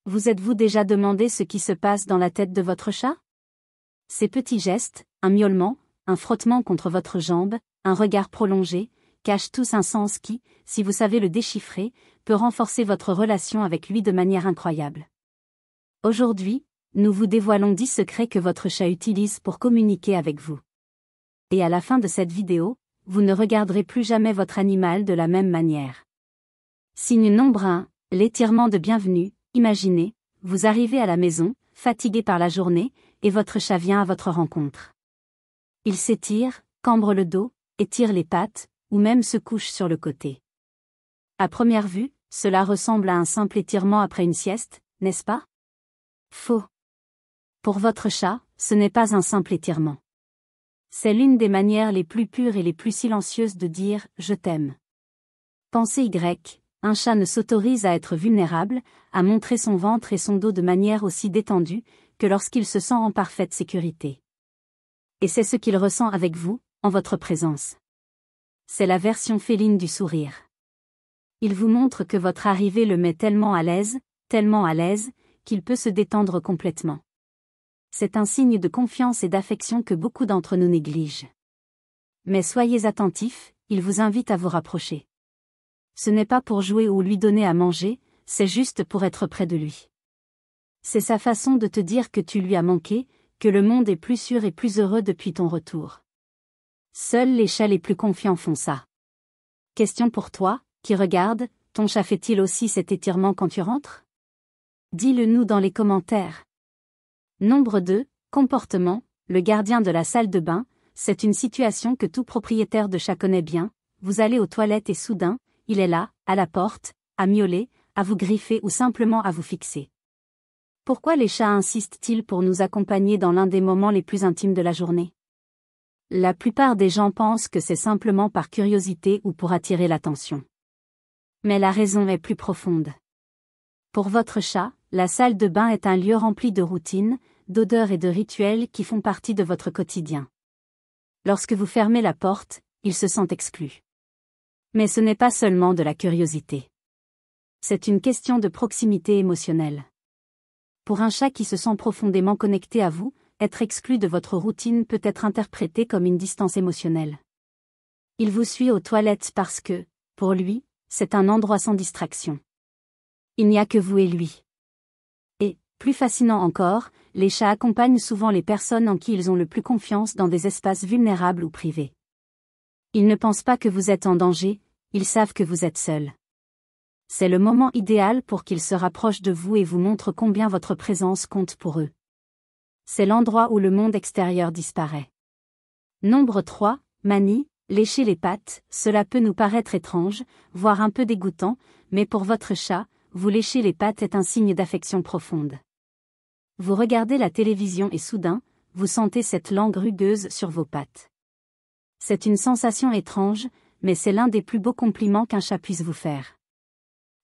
Vous êtes-vous déjà demandé ce qui se passe dans la tête de votre chat? Ces petits gestes, un miaulement, un frottement contre votre jambe, un regard prolongé, cachent tous un sens qui, si vous savez le déchiffrer, peut renforcer votre relation avec lui de manière incroyable. Aujourd'hui, nous vous dévoilons 10 secrets que votre chat utilise pour communiquer avec vous. Et à la fin de cette vidéo, vous ne regarderez plus jamais votre animal de la même manière. Signe nombre 1, l'étirement de bienvenue. Imaginez, vous arrivez à la maison, fatigué par la journée, et votre chat vient à votre rencontre. Il s'étire, cambre le dos, étire les pattes, ou même se couche sur le côté. À première vue, cela ressemble à un simple étirement après une sieste, n'est-ce pas? Faux. Pour votre chat, ce n'est pas un simple étirement. C'est l'une des manières les plus pures et les plus silencieuses de dire « je t'aime ». Pensez Y, un chat ne s'autorise à être vulnérable, à montrer son ventre et son dos de manière aussi détendue, que lorsqu'il se sent en parfaite sécurité. Et c'est ce qu'il ressent avec vous, en votre présence. C'est la version féline du sourire. Il vous montre que votre arrivée le met tellement à l'aise, qu'il peut se détendre complètement. C'est un signe de confiance et d'affection que beaucoup d'entre nous négligent. Mais soyez attentifs, il vous invite à vous rapprocher. Ce n'est pas pour jouer ou lui donner à manger, c'est juste pour être près de lui. C'est sa façon de te dire que tu lui as manqué, que le monde est plus sûr et plus heureux depuis ton retour. Seuls les chats les plus confiants font ça. Question pour toi, qui regarde, ton chat fait-il aussi cet étirement quand tu rentres? Dis-le nous dans les commentaires. Nombre 2, comportement, le gardien de la salle de bain, c'est une situation que tout propriétaire de chat connaît bien. Vous allez aux toilettes et soudain, il est là, à la porte, à miauler, à vous griffer ou simplement à vous fixer. Pourquoi les chats insistent-ils pour nous accompagner dans l'un des moments les plus intimes de la journée? La plupart des gens pensent que c'est simplement par curiosité ou pour attirer l'attention. Mais la raison est plus profonde. Pour votre chat, la salle de bain est un lieu rempli de routines, d'odeurs et de rituels qui font partie de votre quotidien. Lorsque vous fermez la porte, il se sent exclu. Mais ce n'est pas seulement de la curiosité. C'est une question de proximité émotionnelle. Pour un chat qui se sent profondément connecté à vous, être exclu de votre routine peut être interprété comme une distance émotionnelle. Il vous suit aux toilettes parce que, pour lui, c'est un endroit sans distraction. Il n'y a que vous et lui. Et, plus fascinant encore, les chats accompagnent souvent les personnes en qui ils ont le plus confiance dans des espaces vulnérables ou privés. Ils ne pensent pas que vous êtes en danger, ils savent que vous êtes seul. C'est le moment idéal pour qu'ils se rapprochent de vous et vous montrent combien votre présence compte pour eux. C'est l'endroit où le monde extérieur disparaît. Nombre 3, manie, lécher les pattes, cela peut nous paraître étrange, voire un peu dégoûtant, mais pour votre chat, vous lécher les pattes est un signe d'affection profonde. Vous regardez la télévision et soudain, vous sentez cette langue rugueuse sur vos pattes. C'est une sensation étrange, mais c'est l'un des plus beaux compliments qu'un chat puisse vous faire.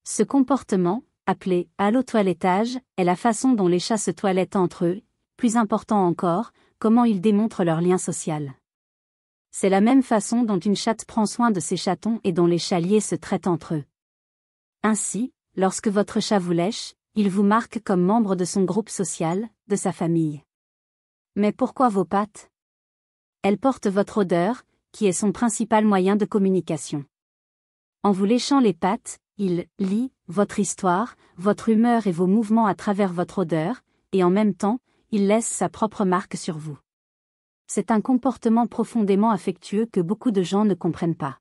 Ce comportement, appelé « allo-toilettage », est la façon dont les chats se toilettent entre eux, plus important encore, comment ils démontrent leur lien social. C'est la même façon dont une chatte prend soin de ses chatons et dont les chaliers se traitent entre eux. Ainsi, lorsque votre chat vous lèche, il vous marque comme membre de son groupe social, de sa famille. Mais pourquoi vos pattes? Elles portent votre odeur, qui est son principal moyen de communication. En vous léchant les pattes, il lit votre histoire, votre humeur et vos mouvements à travers votre odeur, et en même temps, il laisse sa propre marque sur vous. C'est un comportement profondément affectueux que beaucoup de gens ne comprennent pas.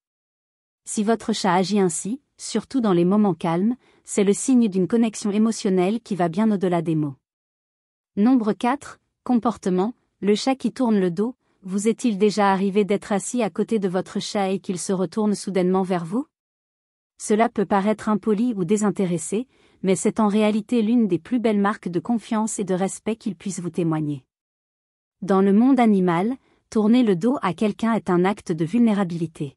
Si votre chat agit ainsi, surtout dans les moments calmes, c'est le signe d'une connexion émotionnelle qui va bien au-delà des mots. Nombre 4, comportement, le chat qui tourne le dos. Vous est-il déjà arrivé d'être assis à côté de votre chat et qu'il se retourne soudainement vers vous? Cela peut paraître impoli ou désintéressé, mais c'est en réalité l'une des plus belles marques de confiance et de respect qu'il puisse vous témoigner. Dans le monde animal, tourner le dos à quelqu'un est un acte de vulnérabilité.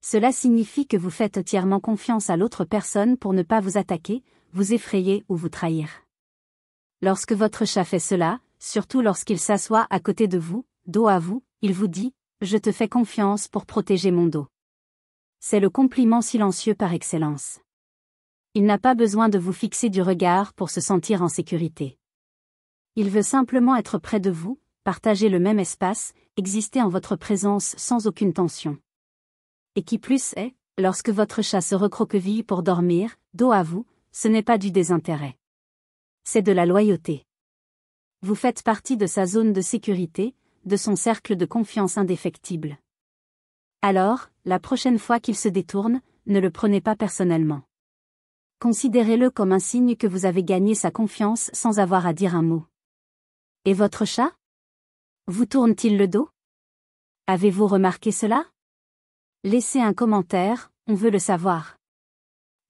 Cela signifie que vous faites entièrement confiance à l'autre personne pour ne pas vous attaquer, vous effrayer ou vous trahir. Lorsque votre chat fait cela, surtout lorsqu'il s'assoit à côté de vous, dos à vous, il vous dit « Je te fais confiance pour protéger mon dos ». C'est le compliment silencieux par excellence. Il n'a pas besoin de vous fixer du regard pour se sentir en sécurité. Il veut simplement être près de vous, partager le même espace, exister en votre présence sans aucune tension. Et qui plus est, lorsque votre chat se recroqueville pour dormir, dos à vous, ce n'est pas du désintérêt. C'est de la loyauté. Vous faites partie de sa zone de sécurité, de son cercle de confiance indéfectible. Alors, la prochaine fois qu'il se détourne, ne le prenez pas personnellement. Considérez-le comme un signe que vous avez gagné sa confiance sans avoir à dire un mot. Et votre chat? Vous tourne-t-il le dos? Avez-vous remarqué cela? Laissez un commentaire, on veut le savoir.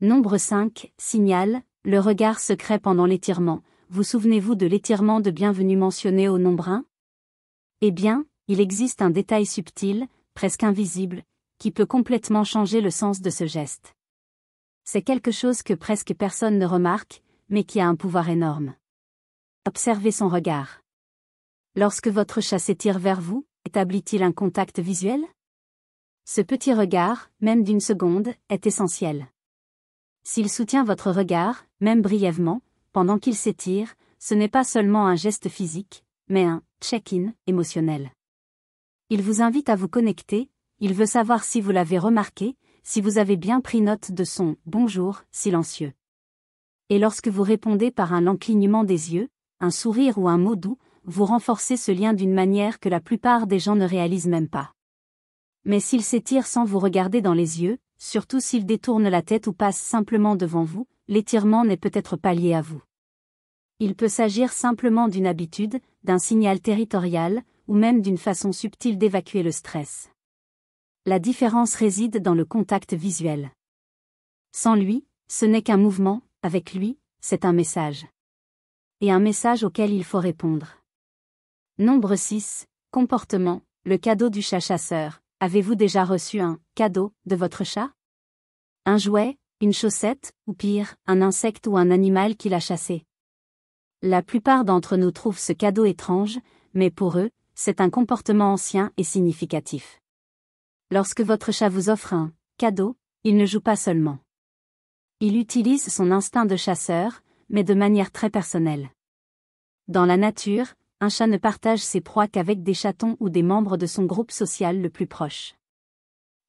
Nombre 5, signale, le regard secret pendant l'étirement. Vous souvenez-vous de l'étirement de bienvenue mentionné au nombre 1? Eh bien, il existe un détail subtil, presque invisible, qui peut complètement changer le sens de ce geste. C'est quelque chose que presque personne ne remarque, mais qui a un pouvoir énorme. Observez son regard. Lorsque votre chat s'étire vers vous, établit-il un contact visuel? Ce petit regard, même d'une seconde, est essentiel. S'il soutient votre regard, même brièvement, pendant qu'il s'étire, ce n'est pas seulement un geste physique, mais un check-in émotionnel. Il vous invite à vous connecter, il veut savoir si vous l'avez remarqué, si vous avez bien pris note de son « bonjour » silencieux. Et lorsque vous répondez par un lent clignement des yeux, un sourire ou un mot doux, vous renforcez ce lien d'une manière que la plupart des gens ne réalisent même pas. Mais s'il s'étire sans vous regarder dans les yeux, surtout s'il détourne la tête ou passe simplement devant vous, l'étirement n'est peut-être pas lié à vous. Il peut s'agir simplement d'une habitude, d'un signal territorial, ou même d'une façon subtile d'évacuer le stress. La différence réside dans le contact visuel. Sans lui, ce n'est qu'un mouvement, avec lui, c'est un message. Et un message auquel il faut répondre. Nombre 6, comportement, le cadeau du chat chasseur. Avez-vous déjà reçu un cadeau de votre chat? Un jouet, une chaussette, ou pire, un insecte ou un animal qu'il a chassé? La plupart d'entre nous trouvent ce cadeau étrange, mais pour eux, c'est un comportement ancien et significatif. Lorsque votre chat vous offre un cadeau, il ne joue pas seulement. Il utilise son instinct de chasseur, mais de manière très personnelle. Dans la nature, un chat ne partage ses proies qu'avec des chatons ou des membres de son groupe social le plus proche.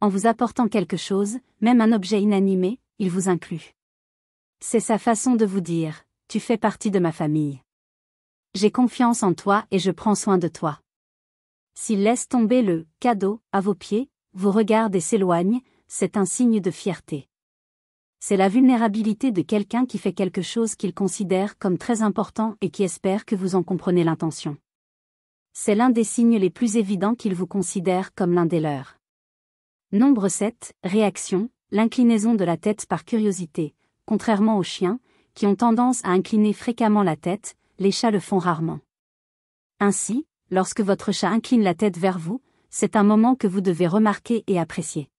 En vous apportant quelque chose, même un objet inanimé, il vous inclut. C'est sa façon de vous dire, tu fais partie de ma famille. J'ai confiance en toi et je prends soin de toi. S'il laisse tomber le cadeau à vos pieds, vous regarde et s'éloigne, c'est un signe de fierté. C'est la vulnérabilité de quelqu'un qui fait quelque chose qu'il considère comme très important et qui espère que vous en comprenez l'intention. C'est l'un des signes les plus évidents qu'il vous considère comme l'un des leurs. Nombre 7, réaction, l'inclinaison de la tête par curiosité. Contrairement aux chiens, qui ont tendance à incliner fréquemment la tête, les chats le font rarement. Ainsi, lorsque votre chat incline la tête vers vous, c'est un moment que vous devez remarquer et apprécier.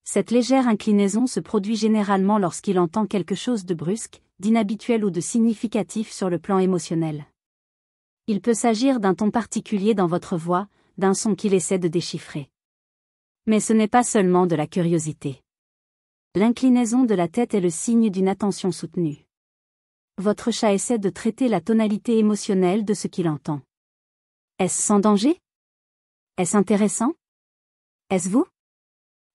Cette légère inclinaison se produit généralement lorsqu'il entend quelque chose de brusque, d'inhabituel ou de significatif sur le plan émotionnel. Il peut s'agir d'un ton particulier dans votre voix, d'un son qu'il essaie de déchiffrer. Mais ce n'est pas seulement de la curiosité. L'inclinaison de la tête est le signe d'une attention soutenue. Votre chat essaie de traiter la tonalité émotionnelle de ce qu'il entend. Est-ce sans danger? Est-ce intéressant? Est-ce vous?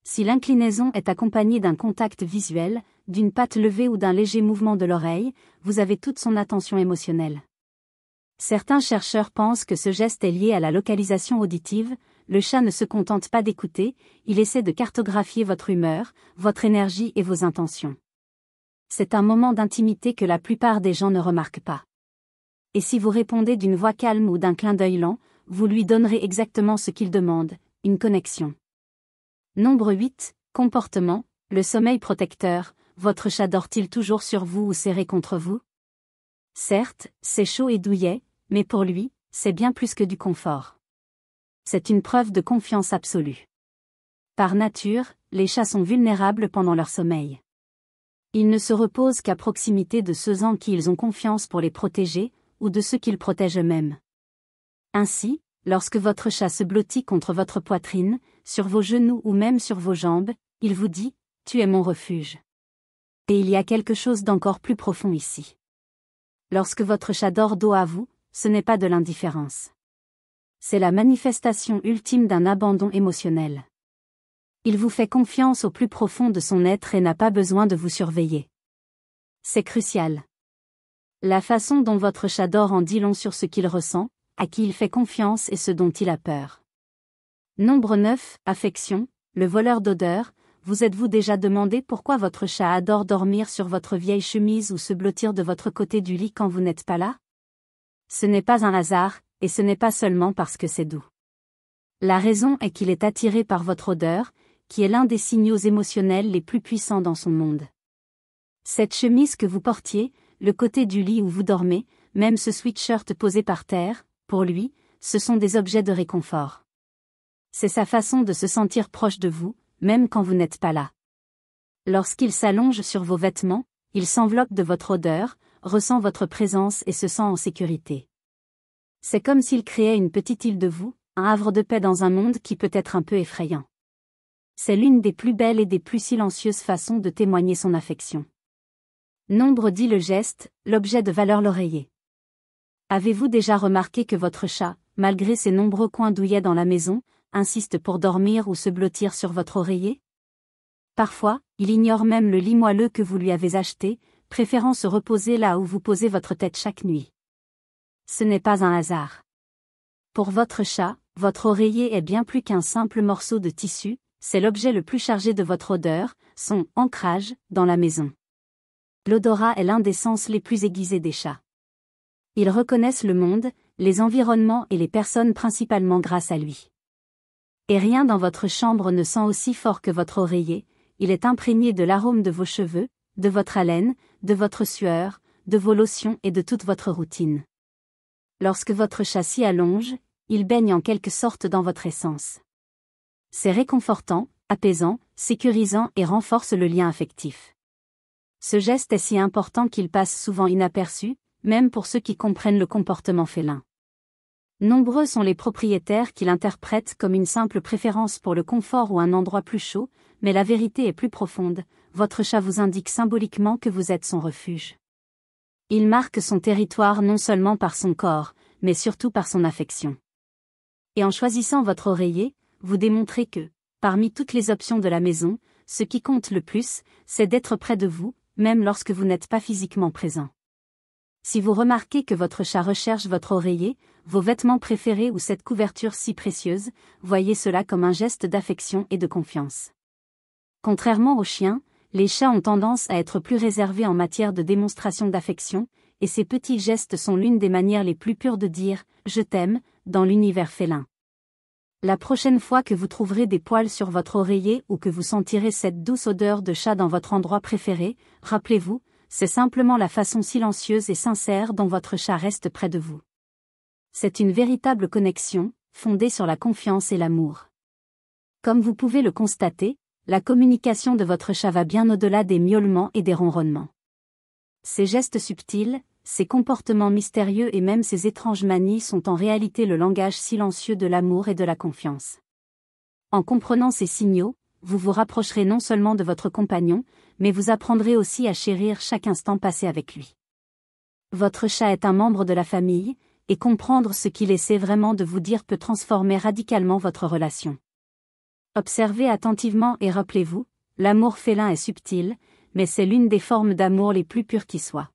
Si l'inclinaison est accompagnée d'un contact visuel, d'une patte levée ou d'un léger mouvement de l'oreille, vous avez toute son attention émotionnelle. Certains chercheurs pensent que ce geste est lié à la localisation auditive. Le chat ne se contente pas d'écouter, il essaie de cartographier votre humeur, votre énergie et vos intentions. C'est un moment d'intimité que la plupart des gens ne remarquent pas. Et si vous répondez d'une voix calme ou d'un clin d'œil lent, vous lui donnerez exactement ce qu'il demande, une connexion. Nombre 8, comportement, le sommeil protecteur. Votre chat dort-il toujours sur vous ou serré contre vous? Certes, c'est chaud et douillet, mais pour lui, c'est bien plus que du confort. C'est une preuve de confiance absolue. Par nature, les chats sont vulnérables pendant leur sommeil. Ils ne se reposent qu'à proximité de ceux en qui ils ont confiance pour les protéger, ou de ceux qu'ils protègent eux-mêmes. Ainsi, lorsque votre chat se blottit contre votre poitrine, sur vos genoux ou même sur vos jambes, il vous dit « Tu es mon refuge ». Et il y a quelque chose d'encore plus profond ici. Lorsque votre chat dort dos à vous, ce n'est pas de l'indifférence. C'est la manifestation ultime d'un abandon émotionnel. Il vous fait confiance au plus profond de son être et n'a pas besoin de vous surveiller. C'est crucial. La façon dont votre chat dort en dit long sur ce qu'il ressent, à qui il fait confiance et ce dont il a peur. Nombre 9, affection, le voleur d'odeur. Vous êtes-vous déjà demandé pourquoi votre chat adore dormir sur votre vieille chemise ou se blottir de votre côté du lit quand vous n'êtes pas là? Ce n'est pas un hasard, et ce n'est pas seulement parce que c'est doux. La raison est qu'il est attiré par votre odeur, qui est l'un des signaux émotionnels les plus puissants dans son monde. Cette chemise que vous portiez, le côté du lit où vous dormez, même ce sweatshirt posé par terre, pour lui, ce sont des objets de réconfort. C'est sa façon de se sentir proche de vous, même quand vous n'êtes pas là. Lorsqu'il s'allonge sur vos vêtements, il s'enveloppe de votre odeur, ressent votre présence et se sent en sécurité. C'est comme s'il créait une petite île de vous, un havre de paix dans un monde qui peut être un peu effrayant. C'est l'une des plus belles et des plus silencieuses façons de témoigner son affection. Nombre 10 le geste, l'objet de valeur l'oreiller. Avez-vous déjà remarqué que votre chat, malgré ses nombreux coins douillets dans la maison, insiste pour dormir ou se blottir sur votre oreiller? Parfois, il ignore même le lit moelleux que vous lui avez acheté, préférant se reposer là où vous posez votre tête chaque nuit. Ce n'est pas un hasard. Pour votre chat, votre oreiller est bien plus qu'un simple morceau de tissu, c'est l'objet le plus chargé de votre odeur, son ancrage, dans la maison. L'odorat est l'un des sens les plus aiguisés des chats. Ils reconnaissent le monde, les environnements et les personnes principalement grâce à lui. Et rien dans votre chambre ne sent aussi fort que votre oreiller, il est imprégné de l'arôme de vos cheveux, de votre haleine, de votre sueur, de vos lotions et de toute votre routine. Lorsque votre chat s'y allonge, il baigne en quelque sorte dans votre essence. C'est réconfortant, apaisant, sécurisant et renforce le lien affectif. Ce geste est si important qu'il passe souvent inaperçu, même pour ceux qui comprennent le comportement félin. Nombreux sont les propriétaires qui l'interprètent comme une simple préférence pour le confort ou un endroit plus chaud, mais la vérité est plus profonde, votre chat vous indique symboliquement que vous êtes son refuge. Il marque son territoire non seulement par son corps, mais surtout par son affection. Et en choisissant votre oreiller, vous démontrez que, parmi toutes les options de la maison, ce qui compte le plus, c'est d'être près de vous, même lorsque vous n'êtes pas physiquement présent. Si vous remarquez que votre chat recherche votre oreiller, vos vêtements préférés ou cette couverture si précieuse, voyez cela comme un geste d'affection et de confiance. Contrairement aux chiens, les chats ont tendance à être plus réservés en matière de démonstration d'affection, et ces petits gestes sont l'une des manières les plus pures de dire « je t'aime » dans l'univers félin. La prochaine fois que vous trouverez des poils sur votre oreiller ou que vous sentirez cette douce odeur de chat dans votre endroit préféré, rappelez-vous, c'est simplement la façon silencieuse et sincère dont votre chat reste près de vous. C'est une véritable connexion, fondée sur la confiance et l'amour. Comme vous pouvez le constater, la communication de votre chat va bien au-delà des miaulements et des ronronnements. Ces gestes subtils, ces comportements mystérieux et même ces étranges manies sont en réalité le langage silencieux de l'amour et de la confiance. En comprenant ces signaux, vous vous rapprocherez non seulement de votre compagnon, mais vous apprendrez aussi à chérir chaque instant passé avec lui. Votre chat est un membre de la famille, et comprendre ce qu'il essaie vraiment de vous dire peut transformer radicalement votre relation. Observez attentivement et rappelez-vous, l'amour félin est subtil, mais c'est l'une des formes d'amour les plus pures qui soient.